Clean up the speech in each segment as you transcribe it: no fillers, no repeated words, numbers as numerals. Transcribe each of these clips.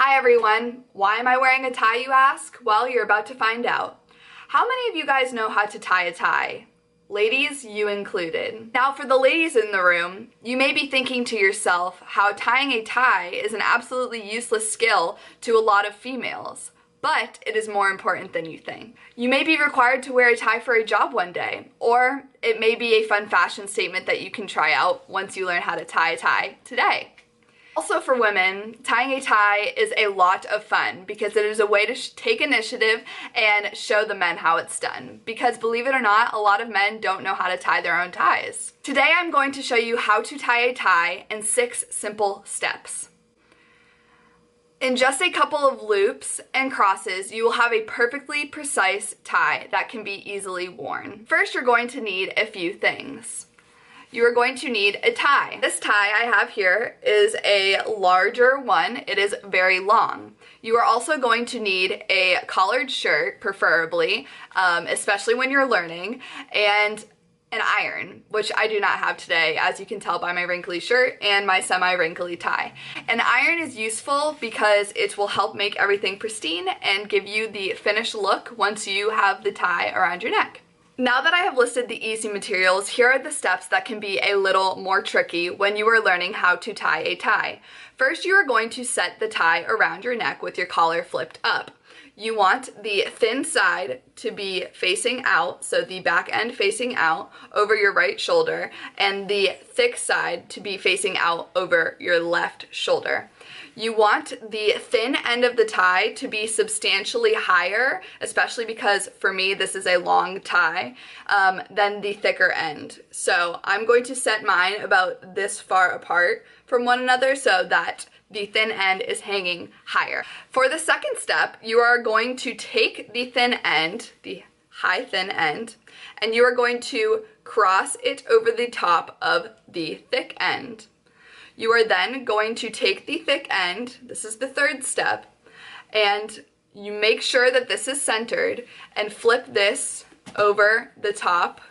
Hi everyone! Why am I wearing a tie, you ask? Well, you're about to find out. How many of you guys know how to tie a tie? Ladies, you included. Now for the ladies in the room, you may be thinking to yourself how tying a tie is an absolutely useless skill to a lot of females. But it is more important than you think. You may be required to wear a tie for a job one day, or it may be a fun fashion statement that you can try out once you learn how to tie a tie today. Also for women, tying a tie is a lot of fun because it is a way to take initiative and show the men how it's done. Because believe it or not, a lot of men don't know how to tie their own ties. Today I'm going to show you how to tie a tie in 6 simple steps. In just a couple of loops and crosses, you will have a perfectly precise tie that can be easily worn. First, you're going to need a few things. You are going to need a tie. This tie I have here is a larger one. It is very long. You are also going to need a collared shirt, preferably, especially when you're learning, and an iron, which I do not have today, as you can tell by my wrinkly shirt and my semi-wrinkly tie. An iron is useful because it will help make everything pristine and give you the finished look once you have the tie around your neck. Now that I have listed the easy materials, here are the steps that can be a little more tricky when you are learning how to tie a tie. First, you are going to set the tie around your neck with your collar flipped up. You want the thin side to be facing out, so the back end facing out over your right shoulder, and the thick side to be facing out over your left shoulder. You want the thin end of the tie to be substantially higher, especially because for me this is a long tie, than the thicker end. So I'm going to set mine about this far apart from one another so that the thin end is hanging higher. For the second step, you are going to take the thin end, the high thin end, and you are going to cross it over the top of the thick end. You are then going to take the thick end, this is the third step, and you make sure that this is centered and flip this over the top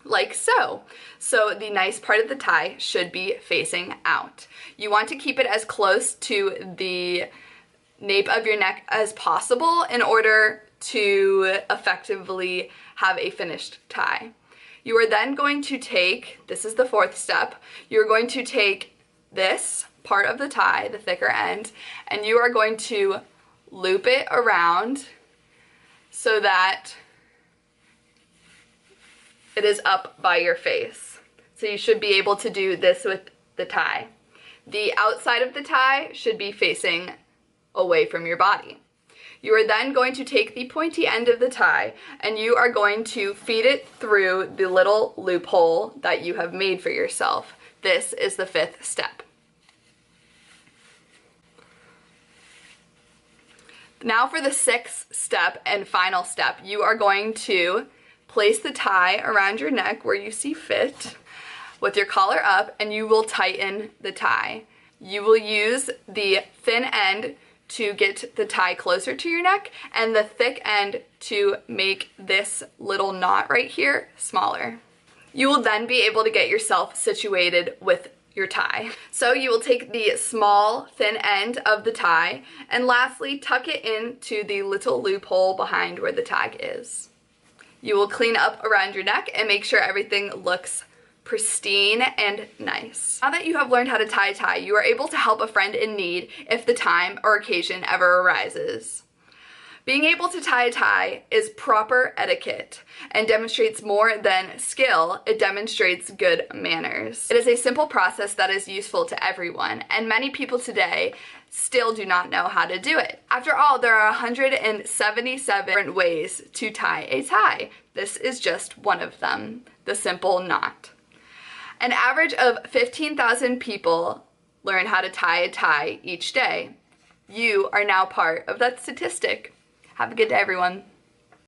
like so. So the nice part of the tie should be facing out. You want to keep it as close to the nape of your neck as possible in order to effectively have a finished tie. You are then going to take, this is the fourth step, you're going to take this part of the tie, the thicker end, and you are going to loop it around so that it is up by your face. So you should be able to do this with the tie. The outside of the tie should be facing away from your body. You are then going to take the pointy end of the tie and you are going to feed it through the little loophole that you have made for yourself. This is the 5th step. Now for the 6th step and final step, you are going to place the tie around your neck where you see fit with your collar up, and you will tighten the tie. You will use the thin end to get the tie closer to your neck and the thick end to make this little knot right here smaller. You will then be able to get yourself situated with your tie. So you will take the small thin end of the tie and lastly tuck it into the little loophole behind where the tag is. You will clean up around your neck and make sure everything looks pristine and nice. Now that you have learned how to tie a tie, you are able to help a friend in need if the time or occasion ever arises. Being able to tie a tie is proper etiquette and demonstrates more than skill, it demonstrates good manners. It is a simple process that is useful to everyone, and many people today still do not know how to do it. After all, there are 177 different ways to tie a tie. This is just one of them, the simple knot. An average of 15,000 people learn how to tie a tie each day. You are now part of that statistic. Have a good day, everyone.